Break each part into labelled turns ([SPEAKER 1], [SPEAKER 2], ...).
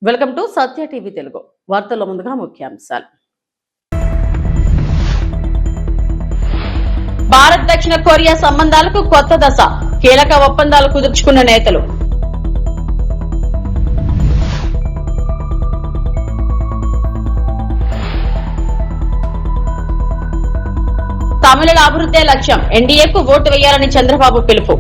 [SPEAKER 1] Welcome to Satya TV Telugu వార్తల్లో ముందుగా ముఖ్యాంశాలు. భారత్ దక్షిణ కొరియా సంబంధాలకు కొత్త దశ, కీలక ఒప్పందాలు కుదుర్చుకున్న నేతలు. తమిళుల అభివృద్ధే లక్ష్యం, ఎన్డీఏకు ఓటు వేయాలని చంద్రబాబు పిలుపు.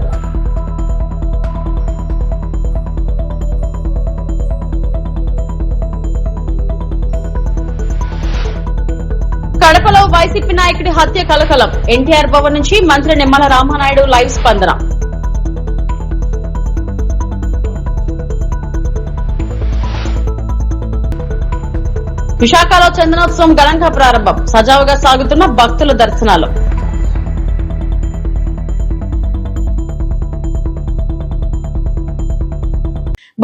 [SPEAKER 1] కడపలో వైసీపీ నాయకుడి హత్య కలకలం, ఎన్టీఆర్ భవన్ నుంచి మంత్రి నిమ్మల రామానాయుడు లైవ్ స్పందన. విశాఖలో చందనోత్సవం ఘనంగా ప్రారంభం, సజావుగా సాగుతున్న భక్తుల దర్శనాలు.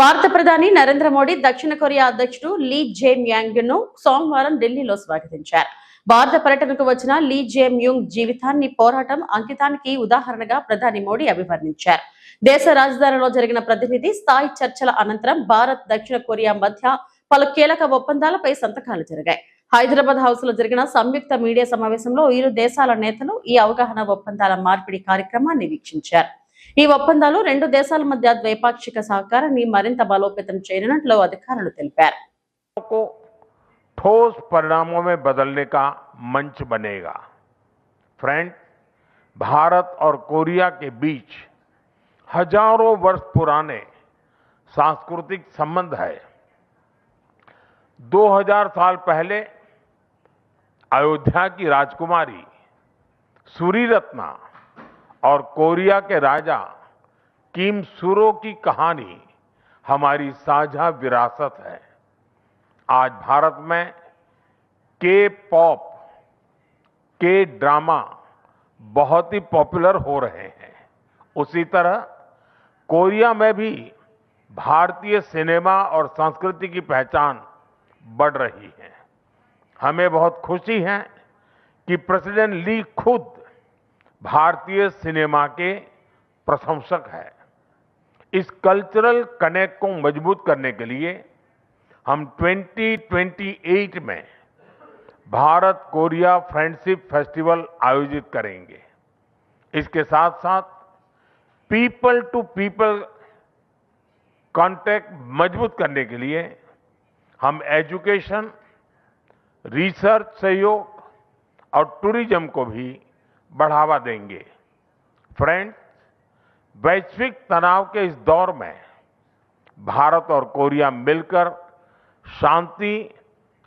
[SPEAKER 1] భారత ప్రధాని నరేంద్ర మోడీ దక్షిణ కొరియా అధ్యక్షుడు లీ జే మ్యాంగ్ ను సోమవారం ఢిల్లీలో స్వాగతించారు. భారత పర్యటనకు వచ్చిన లీ జే మ్యూంగ్ జీవితాన్ని, పోరాటం, అంకితానికి ఉదాహరణగా ప్రధాని మోడీ అభివర్ణించారు. దేశ రాజధానిలో జరిగిన ప్రతినిధి స్థాయి చర్చల అనంతరం భారత్ దక్షిణ కొరియా మధ్య పలు కీలక ఒప్పందాలపై సంతకాలు జరిగాయి. హైదరాబాద్ హౌస్ లో జరిగిన సంయుక్త మీడియా సమావేశంలో ఇరు దేశాల నేతలు ఈ అవగాహన ఒప్పందాల మార్పిడి కార్యక్రమాన్ని వీక్షించారు. ఈ ఒప్పందాలు రెండు దేశాల మధ్య ద్వైపాక్షిక సహకారాన్ని మరింత బలోపేతం చేయనున్నట్లు అధికారులు తెలిపారు.
[SPEAKER 2] ठोस परिणामों में बदलने का मंच बनेगा. फ्रेंड, भारत और कोरिया के बीच हजारों वर्ष पुराने सांस्कृतिक संबंध है. 2000 साल पहले अयोध्या की राजकुमारी सूरीरत्ना और कोरिया के राजा किम सुरो की कहानी हमारी साझा विरासत है. आज भारत में के पॉप, के ड्रामा बहुत ही पॉपुलर हो रहे हैं. उसी तरह कोरिया में भी भारतीय सिनेमा और संस्कृति की पहचान बढ़ रही है. हमें बहुत खुशी है कि प्रेसिडेंट ली खुद भारतीय सिनेमा के प्रशंसक है. इस कल्चरल कनेक्ट को मजबूत करने के लिए हम 2028 में भारत कोरिया फ्रेंडशिप फेस्टिवल आयोजित करेंगे. इसके साथ साथ पीपल टू पीपल कांटेक्ट मजबूत करने के लिए हम एजुकेशन, रिसर्च सहयोग और टूरिज्म को भी बढ़ावा देंगे. फ्रेंड्स, वैश्विक तनाव के इस दौर में भारत और कोरिया मिलकर శాంతి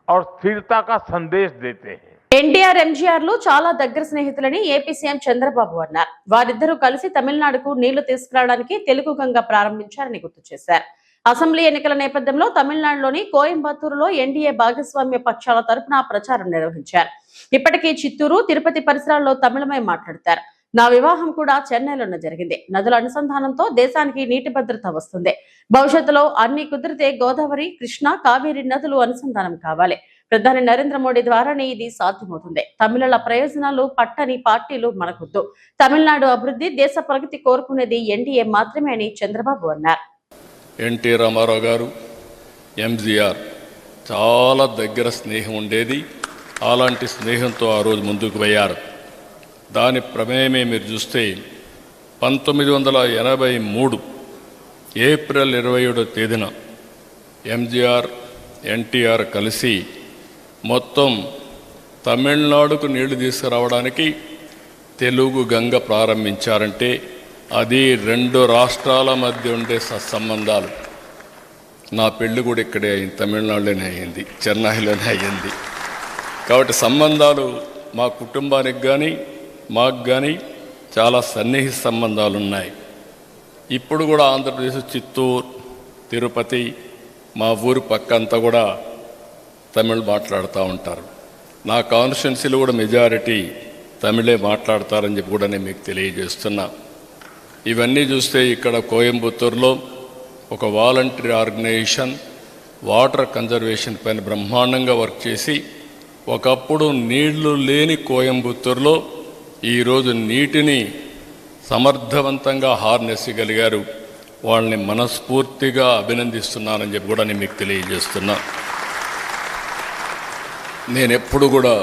[SPEAKER 2] और స్థిరత का సందేశ్ देते हैं.
[SPEAKER 1] ఎన్టీఆర్, ఎంజీఆర్ లు చాలా దగ్గర స్నేహితులని ఏపీ సీఎం చంద్రబాబు అన్నారు. వారిద్దరూ కలిసి తమిళనాడుకు నీళ్లు తీసుకురావడానికి తెలుగు గంగ ప్రారంభించారని గుర్తు చేశారు. అసెంబ్లీ ఎన్నికల నేపథ్యంలో తమిళనాడులోని కోయంబత్తూరులో ఎన్డీఏ భాగస్వామ్య పక్షాల తరపున ప్రచారం నిర్వహించారు. ఇప్పటికీ చిత్తూరు, తిరుపతి పరిసరాల్లో తమిళమై మాట్లాడతారు. నా వివాహం కూడా చెన్నైలోనే జరిగింది. నదుల అనుసంధానంతో దేశానికి నీటి భద్రత వస్తుంది. భవిష్యత్తులో అన్ని కుదిరితే గోదావరి, కృష్ణ, కావేరి నదులు అనుసంధానం కావాలి. ప్రధాని నరేంద్ర మోడీ ద్వారానే ఇది సాధ్యమవుతుంది. తమిళుల ప్రయోజనాలు పట్టని పార్టీలు మనకొద్దు. తమిళనాడు అభివృద్ధి, దేశ ప్రగతి కోరుకునేది ఎన్డీఏ మాత్రమే అని చంద్రబాబు అన్నారు.
[SPEAKER 3] ఎన్టీ రామారావు గారు, ఎంజీఆర్ చాలా దగ్గర స్నేహం ఉండేది. అలాంటి స్నేహంతో ఆ రోజు ముందుకు పోయారు. దాని ప్రమేయమే మీరు చూస్తే 1983 ఏప్రిల్ 27వ తేదీన ఎంజీఆర్, ఎన్టీఆర్ కలిసి మొత్తం తమిళనాడుకు నీళ్లు తీసుకురావడానికి తెలుగు గంగ ప్రారంభించారంటే అది రెండు రాష్ట్రాల మధ్య ఉండే సత్సంబంధాలు. నా పెళ్లి కూడా ఇక్కడే అయింది, తమిళనాడులోనే అయ్యింది, చెన్నైలోనే అయ్యింది. కాబట్టి సంబంధాలు మా కుటుంబానికి కానీ మాకు కానీ చాలా సన్నిహిత సంబంధాలు ఉన్నాయి. ఇప్పుడు కూడా ఆంధ్రప్రదేశ్, చిత్తూరు, తిరుపతి, మా ఊరి పక్క అంతా కూడా తమిళ్ మాట్లాడుతూ ఉంటారు. నా కాన్స్టిట్యున్సీలో కూడా మెజారిటీ తమిళే మాట్లాడతారని చెప్పి కూడా నేను మీకు తెలియజేస్తున్నా. ఇవన్నీ చూస్తే ఇక్కడ కోయంబత్తూరులో ఒక వాలంటరీ ఆర్గనైజేషన్ వాటర్ కన్జర్వేషన్ పైన బ్రహ్మాండంగా వర్క్ చేసి ఒకప్పుడు నీళ్లు లేని కోయంబత్తూరులో ఈరోజు నీటిని సమర్థవంతంగా హార్నెస్ చేయగలిగారు. వాళ్ళని మనస్ఫూర్తిగా అభినందిస్తున్నానని చెప్పి కూడా నేను మీకు తెలియజేస్తున్నా. నేను ఎప్పుడు కూడా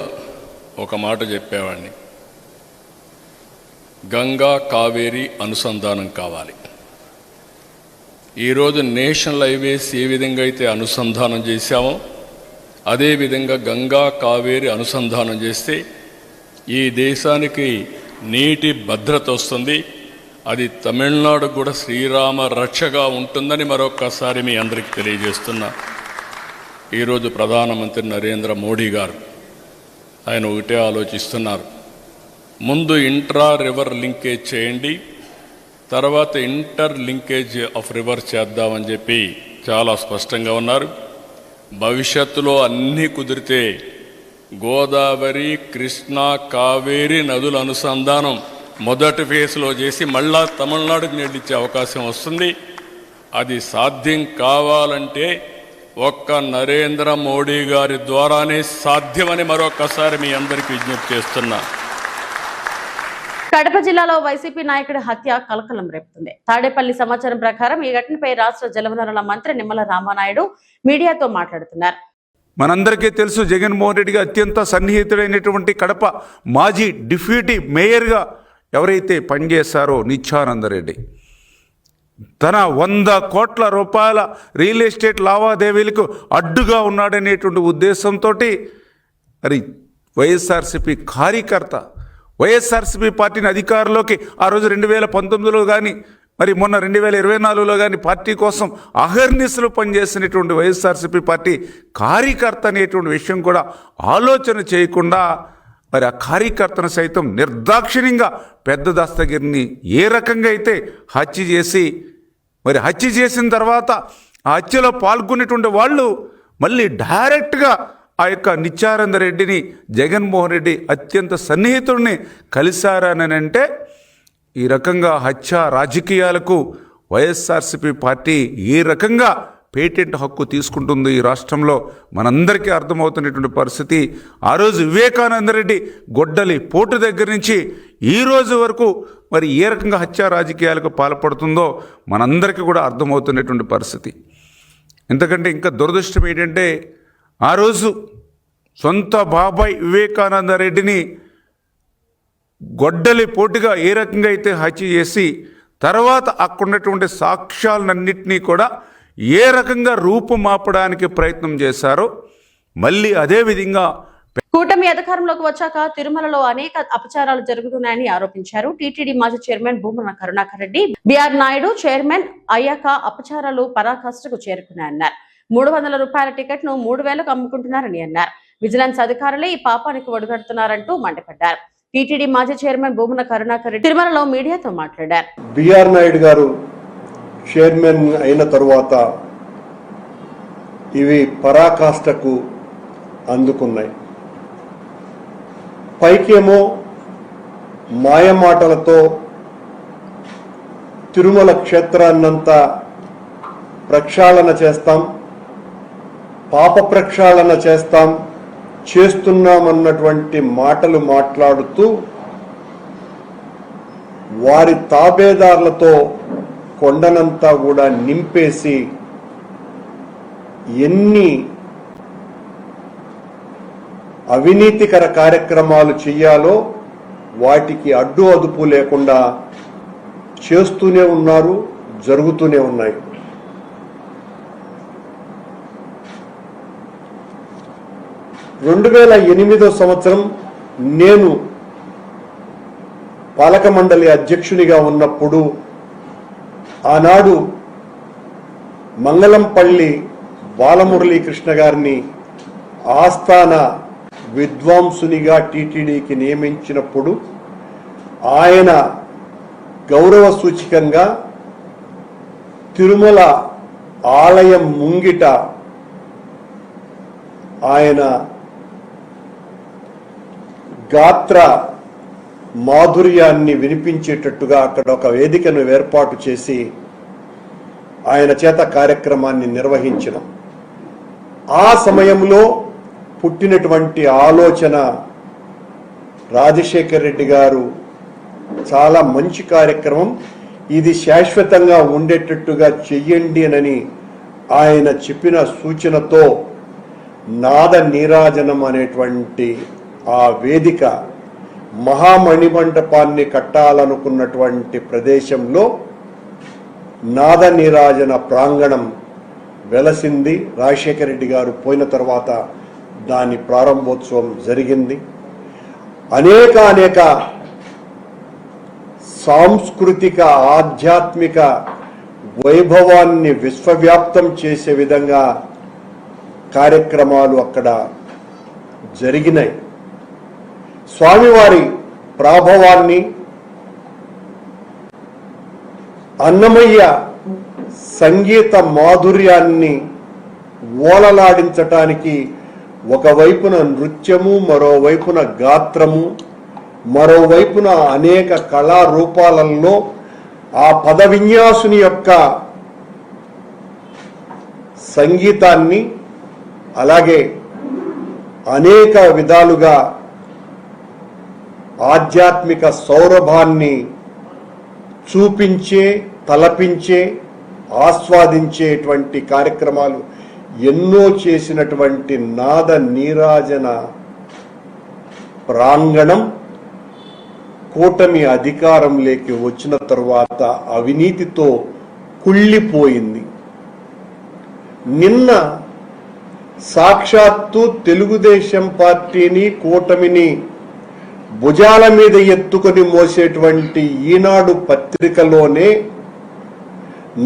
[SPEAKER 3] ఒక మాట చెప్పేవాడిని, గంగా కావేరి అనుసంధానం కావాలి. ఈరోజు నేషనల్ హైవేస్ ఏ విధంగా అయితే అనుసంధానం చేశామో అదేవిధంగా గంగా కావేరి అనుసంధానం చేస్తే ఈ దేశానికి నీటి భద్రత వస్తుంది. అది తమిళనాడు కూడా శ్రీరామ రక్షగా ఉంటుందని మరొక్కసారి మీ అందరికీ తెలియజేస్తున్నా. ఈరోజు ప్రధానమంత్రి నరేంద్ర మోడీ గారు ఆయన ఒకటే ఆలోచిస్తున్నారు, ముందు ఇంట్రా రివర్ లింకేజ్ చేయండి, తర్వాత ఇంటర్ లింకేజ్ ఆఫ్ రివర్ చేద్దామని చెప్పి చాలా స్పష్టంగా ఉన్నారు. భవిష్యత్తులో అన్నీ కుదిరితే గోదావరి, కృష్ణా, కావేరి నదుల అనుసంధానం మొదటి ఫేజ్లో చేసి మళ్ళా తమిళనాడుకు నీళ్ళు ఇచ్చే అవకాశం వస్తుంది. అది సాధ్యం కావాలంటే ఒక్క నరేంద్ర మోడీ గారి ద్వారానే సాధ్యమని మరొకసారి మీ అందరికీ విజ్ఞప్తి చేస్తున్నా.
[SPEAKER 1] కడప జిల్లాలో వైసీపీ నాయకుడి హత్య కలకలం రేపుతుంది. తాడేపల్లి సమాచారం ప్రకారం ఈ ఘటనపై రాష్ట్ర జలవనరుల మంత్రి నిమ్మల రామానాయుడు మీడియాతో మాట్లాడుతున్నారు.
[SPEAKER 4] మనందరికీ తెలుసు, జగన్మోహన్ రెడ్డికి అత్యంత సన్నిహితుడైనటువంటి కడప మాజీ డిప్యూటీ మేయర్గా ఎవరైతే పనిచేశారో నిత్యానందరెడ్డి తన 100 కోట్ల రూపాయల రియల్ ఎస్టేట్ లావాదేవీలకు అడ్డుగా ఉన్నాడనేటువంటి ఉద్దేశంతో మరి వైఎస్ఆర్సీపీ కార్యకర్త వైఎస్ఆర్సీపీ పార్టీని అధికారంలోకి ఆ రోజు 2019లో కానీ మరి మొన్న 2024లో కానీ పార్టీ కోసం అహర్నిశలు పనిచేసినటువంటి వైఎస్ఆర్సీపీ పార్టీ కార్యకర్త అనేటువంటి విషయం కూడా ఆలోచన చేయకుండా మరి ఆ కార్యకర్తను సైతం నిర్దాక్షిణ్యంగా పెద్ద దస్తగిరిని ఏ రకంగా అయితే హత్య చేసి మరి హత్య చేసిన తర్వాత ఆ హత్యలో పాల్గొనేటువంటి వాళ్ళు మళ్ళీ డైరెక్ట్గా ఆ యొక్క నిత్యానంద రెడ్డిని జగన్మోహన్ రెడ్డి అత్యంత సన్నిహితుడిని కలిశారని అంటే ఈ రకంగా హత్య రాజకీయాలకు వైఎస్ఆర్సీపీ పార్టీ ఏ రకంగా పేటెంట్ హక్కు తీసుకుంటుంది ఈ రాష్ట్రంలో మనందరికీ అర్థమవుతున్నటువంటి పరిస్థితి. ఆ రోజు వివేకానంద రెడ్డి గొడ్డలి పోటు దగ్గర నుంచి ఈ రోజు వరకు మరి ఏ రకంగా హత్య రాజకీయాలకు పాల్పడుతుందో మనందరికీ కూడా అర్థమవుతున్నటువంటి పరిస్థితి. ఎందుకంటే ఇంకా దురదృష్టం ఏంటంటే ఆ రోజు సొంత బాబాయ్ వివేకానంద రెడ్డిని గొడ్డలి పోటుగా ఏ రకంగా అయితే హత్య చేసి తర్వాత అక్కడున్నటువంటి సాక్ష్యాలన్నింటినీ కూడా ఏ రకంగా రూపుమాపడానికి ప్రయత్నం చేశారో మళ్ళీ అదే విధంగా
[SPEAKER 1] కూటమి అధికారంలోకి వచ్చాక తిరుమలలో అనేక అపచారాలు జరుగుతున్నాయని ఆరోపించారు. టీటీడీ మాజీ chairman Bhumana Karunakar Reddy BR Naidu chairman అయ్యాక అపచారాలు పరాకాష్ఠకు చేరుకున్నాయన్నారు. 300 రూపాయల టికెట్ ను 3000కు అమ్ముకుంటున్నారని అన్నారు. విజిలెన్స్ అధికారులే ఈ పాపానికి ఒడిగడుతున్నారంటూ మండిపడ్డారు. టీటీడీ మాజీ చైర్మన్ భూమన కరుణాకర్ రెడ్డి తిరుమలలో మీడియాతో మాట్లాడారు.
[SPEAKER 5] బిఆర్ నాయుడు గారు చైర్మన్ అయిన తరువాత ఇవి పరాకాష్ఠకు అందుకున్నాయి. పైకేమో మాయమాటలతో తిరుమల క్షేత్రాన్నంతా ప్రక్షాళన చేస్తాం, పాప ప్రక్షాళన చేస్తున్నామన్నటువంటి మాటలు మాట్లాడుతూ వారి తాబేదారులతో కొండనంతా కూడా నింపేసి ఎన్ని అవినీతికర కార్యక్రమాలు చేయాలో వాటికి అడ్డు అదుపు లేకుండా చేస్తూనే ఉన్నారు, జరుగుతూనే ఉన్నాయి. సంవత్సరం నేను పాలక మండలి అధ్యక్షునిగా ఉన్నప్పుడు ఆనాడు మంగళంపల్లి బాలమురళీకృష్ణ గారిని ఆస్థాన విద్వాంసునిగా టీటీడీకి నియమించినప్పుడు ఆయన గౌరవ సూచికంగా తిరుమల ఆలయం ముంగిట ఆయన గాత్ర మాధుర్యాన్ని వినిపించేటట్టుగా అక్కడ ఒక వేదికను ఏర్పాటు చేసి ఆయన చేత కార్యక్రమాన్ని నిర్వహించడం. ఆ సమయంలో పుట్టినటువంటి ఆలోచన రాజశేఖర్ రెడ్డి గారు చాలా మంచి కార్యక్రమం, ఇది శాశ్వతంగా ఉండేటట్టుగా చెయ్యండి అని ఆయన చెప్పిన సూచనతో నాద నీరాజనం అనేటువంటి ఆ వేదిక మహామణిమంటపాన్ని కట్టాలనుకున్నటువంటి ప్రదేశంలో నాద నీరాజన ప్రాంగణం వెలసింది. రాజశేఖర రెడ్డి గారు పోయిన తర్వాత దాని ప్రారంభోత్సవం జరిగింది. అనేక సాంస్కృతిక ఆధ్యాత్మిక వైభవాన్ని విశ్వవ్యాప్తం చేసే విధంగా కార్యక్రమాలు అక్కడ జరిగినాయి. స్వామివారి ప్రాభవాన్ని, అన్నమయ్య సంగీత మాధుర్యాన్ని ఓలలాడించటానికి ఒకవైపున నృత్యము, మరోవైపున గాత్రము, మరోవైపున అనేక కళారూపాలలో ఆ పద విన్యాసుని యొక్క సంగీతాన్ని, అలాగే అనేక విధాలుగా ఆధ్యాత్మిక సౌరభాన్ని చూపించే, తలపించే, ఆస్వాదించేటువంటి కార్యక్రమాలు ఎన్నో చేసినటువంటి నాద నీరాజన ప్రాంగణం కూటమి అధికారంలోకి వచ్చిన తరువాత అవినీతితో కుళ్ళిపోయింది. నిన్న సాక్షాత్తు తెలుగుదేశం పార్టీని, కూటమిని భుజాల మీద ఎత్తుకొని మోసేటువంటి ఈనాడు పత్రికలోనే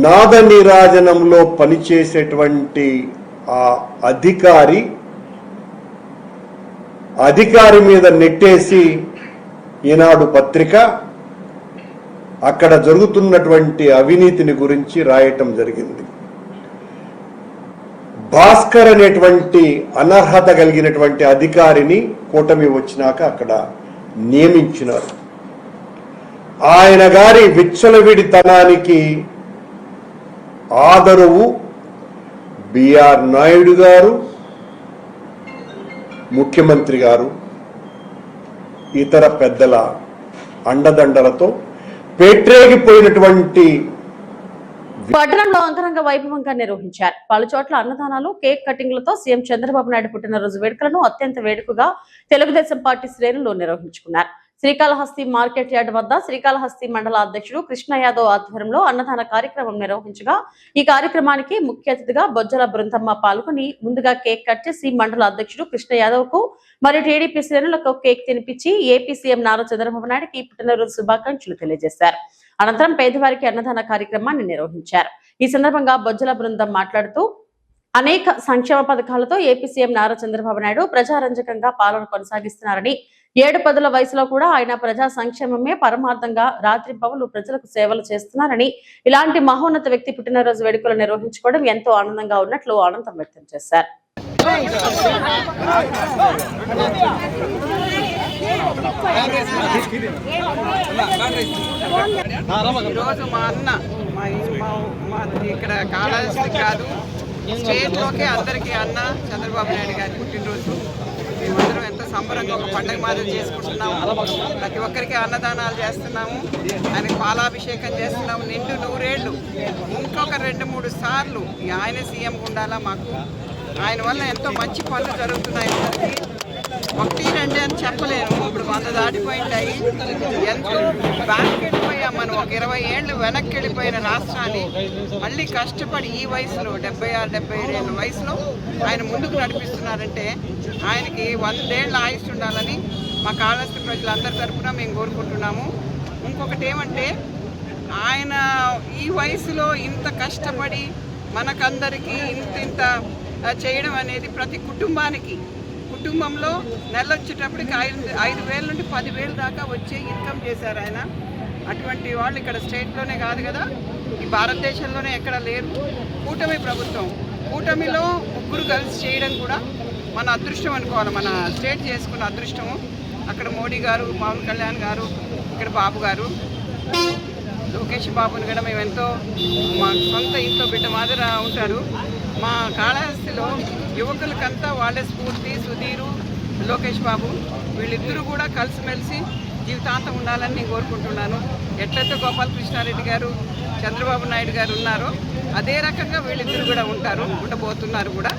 [SPEAKER 5] నాద నీరాజనంలో పనిచేసేటువంటి ఆ అధికారి మీద నెట్టేసి ఈనాడు పత్రిక అక్కడ జరుగుతున్నటువంటి అవినీతిని గురించి రాయటం జరిగింది. భాస్కర్ అనేటువంటి అనర్హత కలిగినటువంటి అధికారిని కూటమి వచ్చినాక అక్కడ నియమించినారు. ఆయన గారి విచ్చలవిడితనానికి ఆదరవు బిఆర్ నాయుడు గారు, ముఖ్యమంత్రి గారు, ఇతర పెద్దల అండదండలతో పేట్రేగిపోయినటువంటి
[SPEAKER 1] పట్టణంలో అంగరంగ వైభవంగా నిర్వహించారు. పలు చోట్ల అన్నదానాలు, కేక్ కటింగ్లతో సీఎం చంద్రబాబు నాయుడు పుట్టినరోజు వేడుకలను అత్యంత వేడుకగా తెలుగుదేశం పార్టీ శ్రేణులు నిర్వహించుకున్నారు. శ్రీకాళహస్తి మార్కెట్ యార్డ్ వద్ద శ్రీకాళహస్తి మండల అధ్యక్షుడు కృష్ణ యాదవ్ ఆధ్వర్యంలో అన్నదాన కార్యక్రమం నిర్వహించగా, ఈ కార్యక్రమానికి ముఖ్య అతిథిగా బొజ్జల బృందమ్మ పాల్గొని ముందుగా కేక్ కట్ చేసి మండల అధ్యక్షుడు కృష్ణ యాదవ్ కు మరియు టీడీపీ శ్రేణులకు కేక్ తినిపించి ఏపీ సీఎం నారా చంద్రబాబు నాయుడుకి పుట్టినరోజు శుభాకాంక్షలు తెలియజేశారు. అనంతరం పేదవారికి అన్నదాన కార్యక్రమాన్ని నిర్వహించారు. ఈ సందర్భంగా బొజ్జల బృందం మాట్లాడుతూ అనేక సంక్షేమ పథకాలతో ఏపీ సీఎం నారా చంద్రబాబు నాయుడు ప్రజారంజకంగా పాలన కొనసాగిస్తున్నారని, 7 పదుల వయసులో కూడా ఆయన ప్రజా సంక్షేమమే పరమార్థంగా రాత్రింపవలు ప్రజలకు సేవలు చేస్తున్నారని, ఇలాంటి మహోన్నత వ్యక్తి పుట్టినరోజు వేడుకలు నిర్వహించుకోవడం ఎంతో ఆనందంగా ఉన్నట్లు ఆనందం వ్యక్తం చేశారు.
[SPEAKER 6] ఈరోజు మా అన్న ఇక్కడ కాళహస్తి కాదు, స్టేట్లోకే అందరికీ అన్న చంద్రబాబు నాయుడు గారి పుట్టినరోజు. మేమందరం ఎంతో సంబరంగా ఒక పండుగ మాదిరి చేసుకుంటున్నాము. ప్రతి ఒక్కరికి అన్నదానాలు చేస్తున్నాము, ఆయనకు పాలాభిషేకం చేస్తున్నాము. నిండు 100 ఏళ్ళు, ఇంకొక 2-3 సార్లు ఆయన సీఎం ఉండాలా. మాకు ఆయన వల్ల ఎంతో మంచి పనులు జరుగుతున్నాయి. 1-2 అని చెప్పలేను, ఇప్పుడు 100 దాటిపోయింటాయి. ఎంతో బ్యాక్ వెళ్ళిపోయాం మనం. ఒక 20 ఏళ్ళు వెనక్కి వెళ్ళిపోయిన రాష్ట్రాన్ని మళ్ళీ కష్టపడి ఈ వయసులో 76-77 ఏళ్ళ వయసులో ఆయన ముందుకు నడిపిస్తున్నారంటే ఆయనకి 100 ఏళ్ళ ఆయుష్ ఉండాలని మా కాళహస్తి ప్రజలందరి తరఫున మేము కోరుకుంటున్నాము. ఇంకొకటి ఏమంటే, ఆయన ఈ వయసులో ఇంత కష్టపడి మనకందరికీ ఇంత చేయడం అనేది ప్రతి కుటుంబంలో నెలొచ్చేటప్పటికి 5,000 నుండి 10,000 దాకా వచ్చే ఇన్కమ్ చేశారు ఆయన. అటువంటి వాళ్ళు ఇక్కడ స్టేట్లోనే కాదు కదా, ఈ భారతదేశంలోనే ఎక్కడ లేరు. కూటమి ప్రభుత్వం, కూటమిలో ముగ్గురు కలిసి చేయడం కూడా మన అదృష్టం అనుకోవాలి. మన స్టేట్ చేసుకున్న అదృష్టము. అక్కడ మోడీ గారు, పవన్ కళ్యాణ్ గారు, ఇక్కడ బాబు గారు, లోకేష్ బాబుని కూడా మేము ఎంతో మా సొంత ఇంట్లో బిడ్డ మాదిరి ఉంటారు. మా కాళహస్తిలో యువకులకంతా వాళ్ళే స్ఫూర్తి. సుధీరు, లోకేష్ బాబు వీళ్ళిద్దరూ కూడా కలిసిమెలిసి జీవితాంతం ఉండాలని నేను కోరుకుంటున్నాను. ఎట్లయితే గోపాలకృష్ణారెడ్డి గారు, చంద్రబాబు నాయుడు గారు ఉన్నారో అదే రకంగా వీళ్ళిద్దరు కూడా ఉండబోతున్నారు కూడా.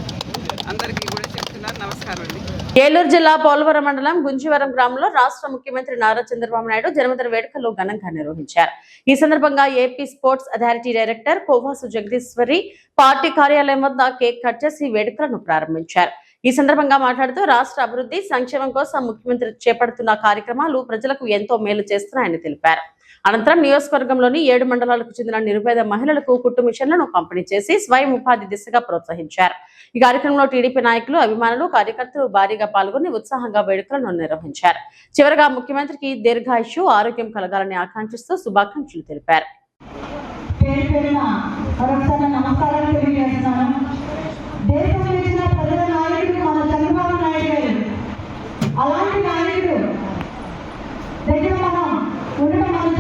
[SPEAKER 6] అందరికీ కూడా చెప్తున్నాను. నమస్కారం అండి.
[SPEAKER 1] ఏలూరు జిల్లా పోలవరం మండలం గుంజివరం గ్రామంలో రాష్ట్ర ముఖ్యమంత్రి నారా చంద్రబాబు నాయుడు జన్మదిన వేడుకలు ఘనంగా నిర్వహించారు. ఈ సందర్భంగా AP sports authority director Kovasu Jagadeeswari పార్టీ కార్యాలయం వద్ద కేక్ కట్ చేసి వేడుకలను ప్రారంభించారు. ఈ సందర్భంగా మాట్లాడుతూ రాష్ట్ర అభివృద్ధి సంక్షేమం కోసం ముఖ్యమంత్రి చేపడుతున్న కార్యక్రమాలు ప్రజలకు ఎంతో మేలు చేస్తున్నాయని తెలిపారు. అనంతరం నియోజకవర్గంలోని 7 మండలాలకు చెందిన నిరుపేద మహిళలకు కుట్టు మిషన్లను పంపిణీ చేసి స్వయం ఉపాధి దిశగా ప్రోత్సహించారు. ఈ కార్యక్రమంలో టీడీపీ నాయకులు, అభిమానులు, కార్యకర్తలు భారీగా పాల్గొని ఉత్సాహంగా వేడుకలను నిర్వహించారు. చివరగా ముఖ్యమంత్రికి దీర్ఘాయుష్యు, ఆరోగ్యం కలగాలని ఆకాంక్షిస్తూ శుభాకాంక్షలు తెలిపారు.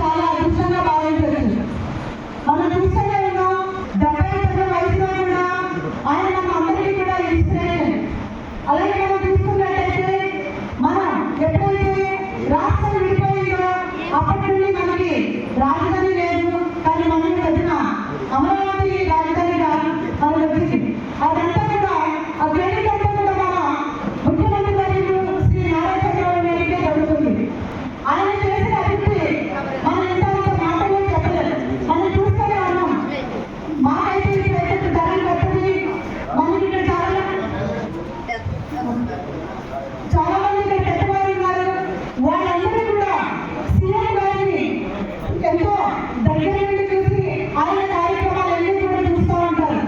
[SPEAKER 7] చాలా అదృష్టంగా భావించవచ్చు. మనం చూస్తూనే ఉన్నాం, 75 వయసులో కూడా ఆయన మన అందరికీ కూడా ఇన్స్పిరేషన్. అలాగే మనం చూసుకున్నట్టయితే మనం ఎప్పుడైతే రాష్ట్రం విడిపోయిందో అప్పటి నుండి మనకి రాజధాని లేదు, కానీ మనం వచ్చిన అమరావతి రాజధానిగా మనకు వచ్చింది. అదంతా కూడా ఆ క్రెడిట్ అంతా కూడా మన ముఖ్యమంత్రి వర్యులు శ్రీ నారా చంద్రబాబు నాయుడుకే జరుగుతుంది. ఆయన చేసిన అభివృద్ధి మనం ఇంతవరకు మాటల్లో చెప్పలేదు. మనం చూస్తూనే ఉన్నాం. మాకైతే ఇప్పుడైతే ధరలు కట్టది. మనకి ఇక్కడ చాలా మంది ఇక్కడ పెద్దవారు ఉన్నారు. వాళ్ళందరూ కూడా సీఎం గారిని ఎంతో దగ్గర నుండి చూసి ఆయన కార్యక్రమాలన్నీ కూడా చూస్తూ ఉంటారు.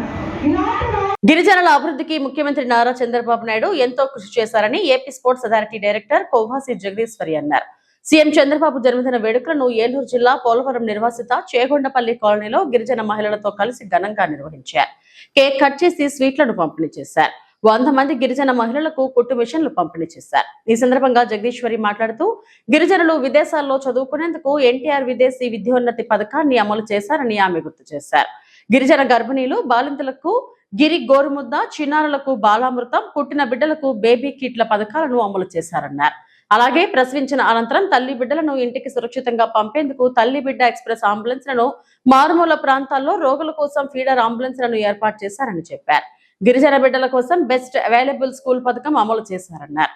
[SPEAKER 7] ఇలాంటి
[SPEAKER 1] గిరిజనుల అభివృద్ధికి ముఖ్యమంత్రి నారా చంద్రబాబు నాయుడు ఎంతో కృషి చేశారని AP sports authority director Kovasi Jagadeeswari అన్నారు. సీఎం చంద్రబాబు జన్మదిన వేడుకలను ఏలూరు జిల్లా పోలవరం నిర్వాసిత చేగొండపల్లి కాలనీలో గిరిజన మహిళలతో కలిసి ఘనంగా నిర్వహించారు. కేక్ కట్ చేసి స్వీట్లను పంపిణీ చేశారు. 100 మంది గిరిజన మహిళలకు కుట్టు మిషన్లు పంపిణీ చేశారు. ఈ సందర్భంగా జగదీశ్వరి మాట్లాడుతూ గిరిజనులు విదేశాల్లో చదువుకునేందుకు ఎన్టీఆర్ విదేశీ విద్యోన్నతి పథకాన్ని అమలు చేశారని ఆమె గుర్తు చేశారు. గిరిజన గర్భిణీలు, బాలింతలకు గిరి గోరుముద్ద, చిన్నారులకు బాలామృతం, పుట్టిన బిడ్డలకు బేబీ కిట్ల పథకాలను అమలు చేశారన్నారు. అలాగే ప్రసవించిన అనంతరం తల్లి బిడ్డలను ఇంటికి సురక్షితంగా పంపేందుకు తల్లి బిడ్డ ఎక్స్ప్రెస్ అంబులెన్స్లను, మారుమూల ప్రాంతాల్లో రోగుల కోసం ఫీడర్ అంబులెన్స్లను ఏర్పాటు చేశారని చెప్పారు. గిరిజన బిడ్డల కోసం బెస్ట్ అవైలబుల్ స్కూల్ పథకం అమలు చేశారన్నారు.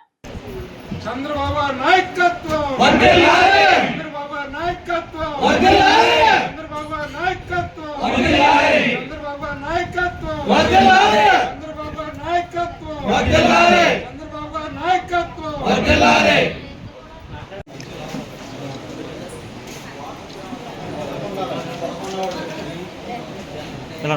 [SPEAKER 8] చంద్రబాబు నాయకత్వం వర్ధిల్లాలి. చంద్రబాబు నాయకత్వం వర్ధిల్లాలి. చంద్రబాబు నాయకత్వం వర్ధిల్లాలి. చంద్రబాబు నాయకత్వం వర్ధిల్లాలి. చంద్రబాబు నాయకత్వం వర్ధిల్లాలి. చంద్రబాబు నాయకత్వం వర్ధిల్లాలి. ఎలా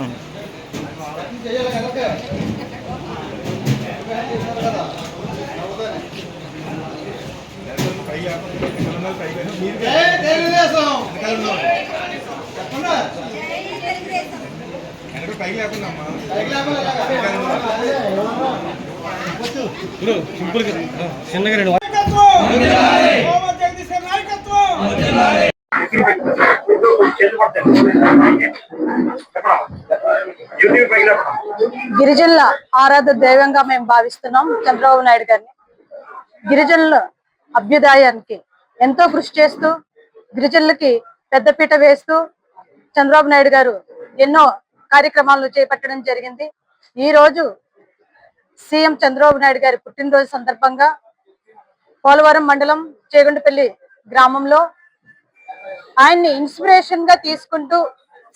[SPEAKER 9] గిరిజనుల ఆరాధ దైవంగా మేము భావిస్తున్నాం చంద్రబాబు నాయుడు గారిని. గిరిజనుల అభ్యుదయానికి ఎంతో కృషి చేస్తూ గిరిజనులకి పెద్దపీట వేస్తూ చంద్రబాబు నాయుడు గారు ఎన్నో కార్యక్రమాలను చేపట్టడం జరిగింది. ఈ రోజు సీఎం చంద్రబాబు నాయుడు గారి పుట్టినరోజు సందర్భంగా పోలవరం మండలం చేగొండపల్లి గ్రామంలో ఆయన్ని ఇన్స్పిరేషన్ గా తీసుకుంటూ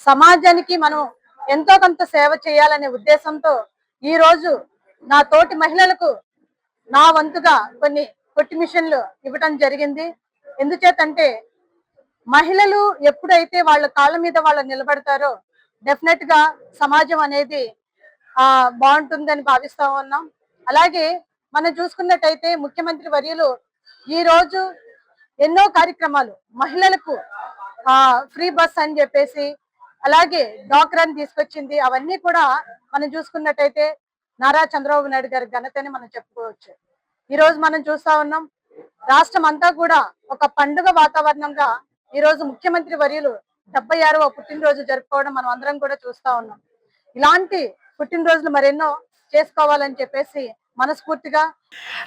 [SPEAKER 9] సమాజానికి మనం ఎంతో కొంత సేవ చేయాలనే ఉద్దేశంతో ఈ రోజు నా తోటి మహిళలకు నా వంతుగా కొన్ని కుట్టు మిషన్లు ఇవ్వటం జరిగింది. ఎందుచేతంటే మహిళలు ఎప్పుడైతే వాళ్ళ కాళ్ళ మీద వాళ్ళు నిలబడతారో డెఫినెట్ గా సమాజం అనేది బాగుంటుందని భావిస్తా ఉన్నాం. అలాగే మనం చూసుకున్నట్టయితే ముఖ్యమంత్రి వర్యులు ఈ రోజు ఎన్నో కార్యక్రమాలు మహిళలకు ఫ్రీ బస్ అని చెప్పేసి, అలాగే డాక్రాన్ని తీసుకొచ్చింది. అవన్నీ కూడా మనం చూసుకున్నట్టయితే నారా చంద్రబాబు నాయుడు గారి ఘనతని మనం చెప్పుకోవచ్చు. ఈ రోజు మనం చూస్తా ఉన్నాం రాష్ట్రం అంతా కూడా ఒక పండుగ వాతావరణంగా ఈ రోజు ముఖ్యమంత్రి వర్యులు 76వ పుట్టినరోజు జరుపుకోవడం మనం అందరం కూడా చూస్తా ఉన్నాం. ఇలాంటి పుట్టినరోజులు మరెన్నో చేసుకోవాలని చెప్పేసి మనస్ఫూర్తిగా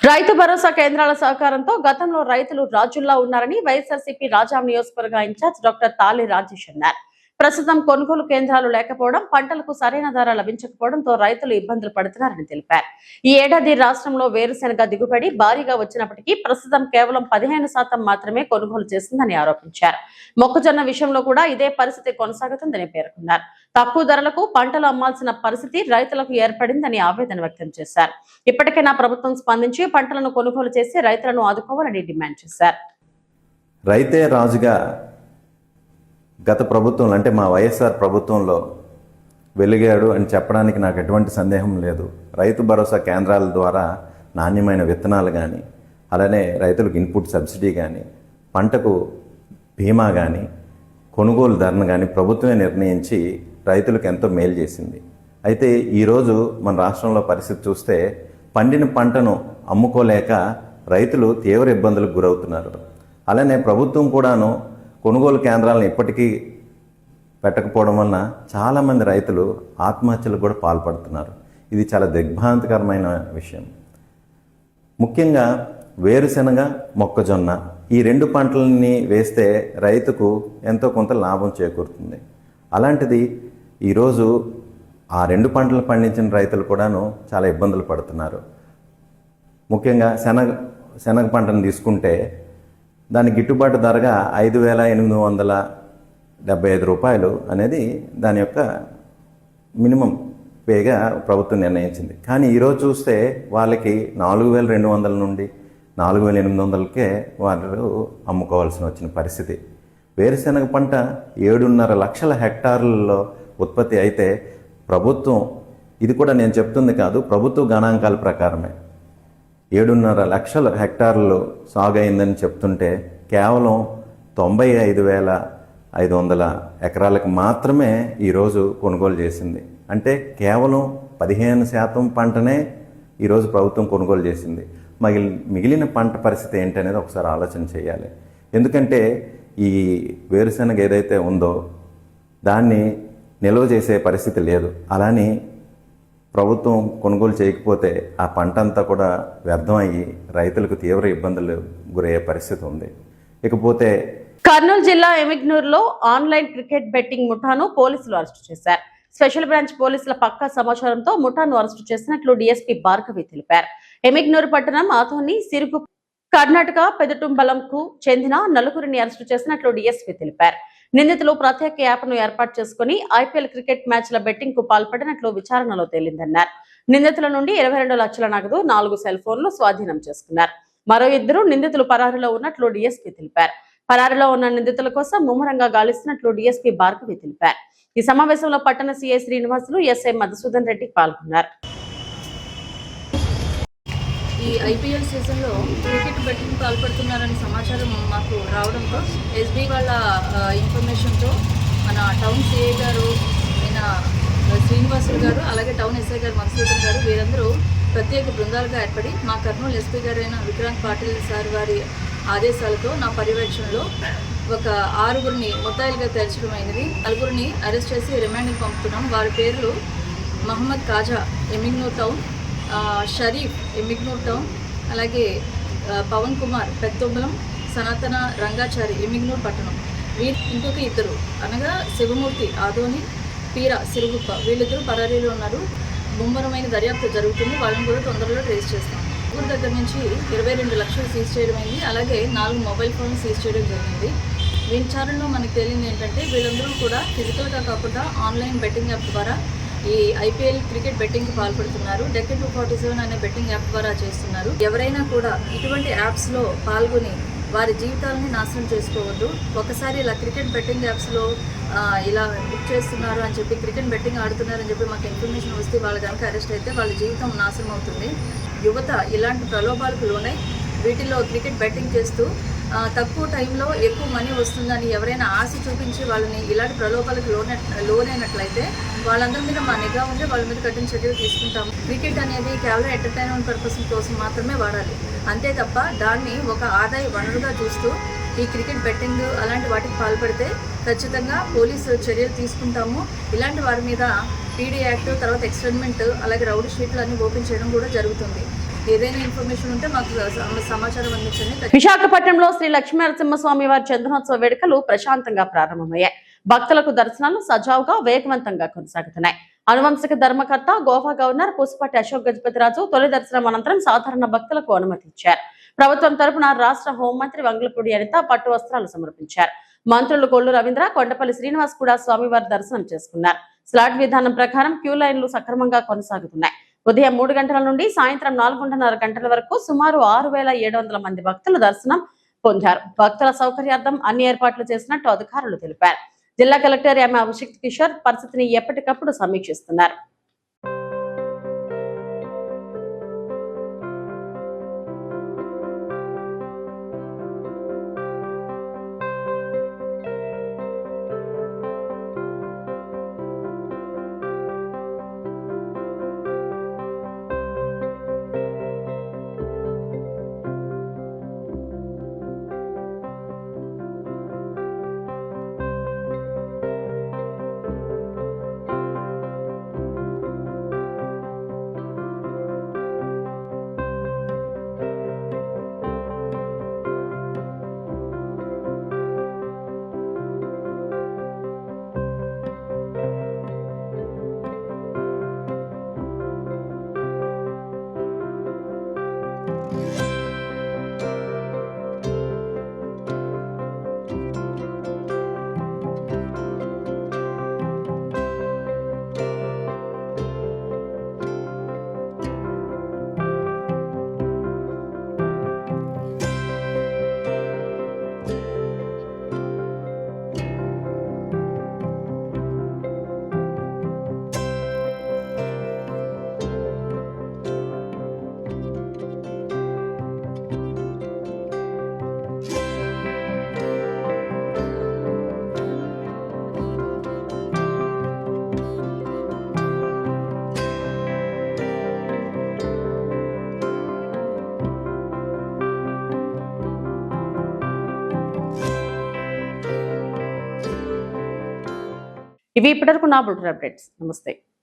[SPEAKER 1] రైతు భరోసా కేంద్రాల సహకారంతో గతంలో రైతులు రాజుల్లా ఉన్నారని వైఎస్ఆర్సీపీ రాజాం నియోజకవర్గ ఇన్ఛార్జ్ డాక్టర్ తాలి రాజేష్ అన్నారు. ప్రస్తుతం కొనుగోలు కేంద్రాలు లేకపోవడం, పంటలకు సరైన ధర లభించకపోవడంతో రైతులు ఇబ్బందులు పడుతున్నారని తెలిపారు. ఈ ఏడాది రాష్ట్రంలో వేరుశెనగ దిగుబడి భారీగా వచ్చినప్పటికీ ప్రస్తుతం కేవలం 15% మాత్రమే కొనుగోలు చేసిందని ఆరోపించారు. మొక్కజొన్న విషయంలో కూడా ఇదే పరిస్థితి కొనసాగుతుందని పేర్కొన్నారు. తక్కువ ధరలకు పంటలు అమ్మాల్సిన పరిస్థితి రైతులకు ఏర్పడిందని ఆవేదన వ్యక్తం చేశారు. ఇప్పటికైనా ప్రభుత్వం స్పందించి పంటలను కొనుగోలు చేసి రైతులను ఆదుకోవాలని డిమాండ్ చేశారు.
[SPEAKER 10] రైతే రాజుగా గత ప్రభుత్వంలో అంటే మా వైఎస్ఆర్ ప్రభుత్వంలో వెలిగాడు అని చెప్పడానికి నాకు ఎటువంటి సందేహం లేదు. రైతు భరోసా కేంద్రాల ద్వారా నాణ్యమైన విత్తనాలు కానీ, అలానే రైతులకు ఇన్పుట్ సబ్సిడీ కానీ, పంటకు బీమా కానీ, కొనుగోలు ధరను కానీ ప్రభుత్వమే నిర్ణయించి రైతులకు ఎంతో మేలు చేసింది. అయితే ఈరోజు మన రాష్ట్రంలో పరిస్థితి చూస్తే పండిన పంటను అమ్ముకోలేక రైతులు తీవ్ర ఇబ్బందులకు గురవుతున్నారు. అలానే ప్రభుత్వం కూడాను కొనుగోలు కేంద్రాలను ఇప్పటికీ పెట్టకపోవడం వలన చాలామంది రైతులు ఆత్మహత్యలకు కూడా పాల్పడుతున్నారు. ఇది చాలా దిగ్భ్రాంతికరమైన విషయం. ముఖ్యంగా వేరుశెనగ, మొక్కజొన్న ఈ 2 పంటలని వేస్తే రైతుకు ఎంతో కొంత లాభం చేకూరుతుంది. అలాంటిది ఈరోజు ఆ 2 పంటలు పండించిన రైతులు కూడాను చాలా ఇబ్బందులు పడుతున్నారు. ముఖ్యంగా శనగ పంటను తీసుకుంటే దాని గిట్టుబాటు ధరగా 5,875 రూపాయలు అనేది దాని యొక్క మినిమం పేగా ప్రభుత్వం నిర్ణయించింది. కానీ ఈరోజు చూస్తే వాళ్ళకి 4,200 నుండి 4,800కే వాళ్ళు అమ్ముకోవాల్సిన వచ్చిన పరిస్థితి. వేరుశెనగ పంట 7.5 లక్షల హెక్టార్లలో ఉత్పత్తి అయితే ప్రభుత్వం, ఇది కూడా నేను చెప్తుంది కాదు, ప్రభుత్వ గణాంకాల ప్రకారమే 7.5 లక్షల హెక్టార్లు సాగు అయిందని చెప్తుంటే కేవలం 95,500 ఎకరాలకు మాత్రమే ఈరోజు కొనుగోలు చేసింది. అంటే కేవలం 15% పంటనే ఈరోజు ప్రభుత్వం కొనుగోలు చేసింది. మిగిలిన పంట పరిస్థితి ఏంటనేది ఒకసారి ఆలోచన చేయాలి. ఎందుకంటే ఈ వేరుశెనగ ఏదైతే ఉందో దాన్ని నిల్వ చేసే పరిస్థితి లేదు. అలానే ప్రభుత్వం కొనుగోలు చేయకపోతే ఆ పంట అంతా కూడా వ్యర్థమయ్యి రైతులకు తీవ్ర ఇబ్బందులు గురయ్యే పరిస్థితి ఉంది. ఇకపోతే
[SPEAKER 1] కర్నూలు జిల్లా ఎమిగ్నూరులో ఆన్లైన్ క్రికెట్ బెట్టింగ్ ముఠాను పోలీసులు అరెస్టు చేశారు. స్పెషల్ బ్రాంచ్ పోలీసుల పక్కా సమాచారంతో ముఠాను అరెస్టు చేసినట్లు డీఎస్పీ భార్గవి తెలిపారు. ఎమిగ్నూరు పట్టణం ఆతోని సిరుగు కర్ణాటక పెదటుంబలంకు చెందిన 4గురిని అరెస్టు చేసినట్లు డీఎస్పీ తెలిపారు. నిందితులు ప్రత్యేక యాప్ను ఏర్పాటు చేసుకుని ఐపీఎల్ క్రికెట్ మ్యాచ్ల బెట్టింగ్ కు పాల్పడినట్లు విచారణలో తేలిందన్నారు. నిందితుల నుండి 22 లక్షల నగదు, 4 సెల్ ఫోన్లు స్వాధీనం చేసుకున్నారు. మరో 2 నిందితులు పరారీలో ఉన్నట్లు డీఎస్పీ తెలిపారు. పరారీలో ఉన్న నిందితుల కోసం ముమ్మరంగా గాలిస్తున్నట్లు డీఎస్పీ భార్గవి తెలిపారు. ఈ సమావేశంలో పట్టణ సీఐ శ్రీనివాసులు, ఎస్ఐ మధుసూదన్ రెడ్డి పాల్గొన్నారు.
[SPEAKER 11] ఈ ఐపీఎల్ సీజన్లో క్రికెట్ బెట్టింగ్ పాల్పడుతున్నారని సమాచారం మాకు రావడంతో ఎస్బీ వాళ్ళ ఇన్ఫర్మేషన్తో మన టౌన్ సిఐ గారు అయిన శ్రీనివాసులు గారు, అలాగే టౌన్ ఎస్ఐ గారు మధుసూదన్ గారు, వీరందరూ ప్రత్యేక బృందాలుగా ఏర్పడి మా కర్నూలు ఎస్పీ గారు అయిన విక్రాంత్ పాటిల్ సార్ వారి ఆదేశాలతో నా పర్యవేక్షణలో ఒక 6గురిని ముద్దాయిలుగా తేల్చడమైనది. 4గురిని అరెస్ట్ చేసి రిమాండ్కి పంపుతున్నాం. వారి పేర్లు మహమ్మద్ కాజా ఎమిగ్నూర్ టౌన్, షరీఫ్ ఎమిగ్నూర్ టౌన్, అలాగే పవన్ కుమార్ పెద్దొంబలం, సనాతన రంగాచారి ఎమిగ్నూర్ పట్టణం. ఇంకొక 2 అనగా శివమూర్తి ఆదోని, పీరా సిరుగుప్ప, వీళ్ళిద్దరూ పరారీలో ఉన్నారు. ముమ్మరమైన దర్యాప్తు జరుగుతుంది. వాళ్ళని కూడా తొందరలో ట్రేస్ చేస్తాం. ఊరి దగ్గర నుంచి 22 లక్షలు సీజ్ చేయడం అయింది. అలాగే 4 మొబైల్ ఫోన్లు సీజ్ చేయడం జరిగింది. విచారణలో మనకు తెలియదు ఏంటంటే వీళ్ళందరూ కూడా ఫిజికల్గా కాకుండా ఆన్లైన్ బెట్టింగ్ యాప్ ద్వారా ఈ ఐపీఎల్ క్రికెట్ బెట్టింగ్కి పాల్పడుతున్నారు. డెక్కన్ 247 అనే బెట్టింగ్ యాప్ ద్వారా చేస్తున్నారు. ఎవరైనా కూడా ఇటువంటి యాప్స్లో పాల్గొని వారి జీవితాలని నాశనం చేసుకోవద్దు. ఒకసారి ఇలా క్రికెట్ బెట్టింగ్ యాప్స్లో ఇలా బుక్ చేస్తున్నారు అని చెప్పి, క్రికెట్ బెట్టింగ్ ఆడుతున్నారని చెప్పి మాకు ఇన్ఫర్మేషన్ వస్తే వాళ్ళు కనుక అరెస్ట్ అయితే వాళ్ళ జీవితం నాశనం అవుతుంది. యువత ఇలాంటి ప్రలోభాలకు లోనై వీటిల్లో క్రికెట్ బెట్టింగ్ చేస్తూ తక్కువ టైంలో ఎక్కువ మనీ వస్తుందని ఎవరైనా ఆశ చూపించి వాళ్ళని ఇలాంటి ప్రలోభాలకు లోనైనట్లయితే వాళ్ళందరి మీద మా నిఘా ఉండి వాళ్ళ మీద కఠిన చర్యలు తీసుకుంటాము. క్రికెట్ అనేది కేవలం ఎంటర్టైన్మెంట్ పర్పస్ కోసం మాత్రమే వాడాలి, అంతే తప్ప దాన్ని ఒక ఆదాయ వనరుగా చూస్తూ ఈ క్రికెట్ బెట్టింగ్ అలాంటి వాటికి పాల్పడితే ఖచ్చితంగా పోలీసు చర్యలు తీసుకుంటాము. ఇలాంటి వారి మీద పీడీ యాక్ట్, తర్వాత ఎక్స్టెన్మెంట్, అలాగే రౌడీ షీట్లు అన్ని ఓపెన్ చేయడం కూడా జరుగుతుంది. ఏదైనా ఇన్ఫర్మేషన్ ఉంటే మాకు సమాచారం అందించండి.
[SPEAKER 1] విశాఖపట్నంలో శ్రీ లక్ష్మీ నరసింహస్వామి వారి చంద్రోత్సవ వేడుకలు ప్రశాంతంగా ప్రారంభమయ్యాయి. భక్తులకు దర్శనాలు సజావుగా వేగవంతంగా కొనసాగుతున్నాయి. అనువంశిక ధర్మకర్త గోవా గవర్నర్ పుష్పటి అశోక్ గజపతిరాజు తొలి దర్శనం అనంతరం సాధారణ భక్తులకు అనుమతి ఇచ్చారు. ప్రభుత్వం తరపున రాష్ట్ర హోంమంత్రి వంగలపూడి అనిత పట్టు వస్త్రాలు సమర్పించారు. మంత్రులు కొల్లు రవీంద్ర, కొండపల్లి శ్రీనివాస్ కూడా స్వామివారి దర్శనం చేసుకున్నారు. స్లాట్ విధానం ప్రకారం క్యూ లైన్లు సక్రమంగా కొనసాగుతున్నాయి. ఉదయం 3 గంటల నుండి సాయంత్రం 4:30 గంటల వరకు సుమారు 6,700 మంది భక్తులు దర్శనం పొందారు. భక్తుల సౌకర్యార్థం అన్ని ఏర్పాట్లు చేసినట్టు అధికారులు తెలిపారు. జిల్లా కలెక్టర్ ఎం అభిషేక్ కిషోర్ పరిస్థితిని ఎప్పటికప్పుడు సమీక్షిస్తున్నారు. ఇవి ఇప్పటివరకు నా బులెటిన్ అప్డేట్స్. నమస్తే.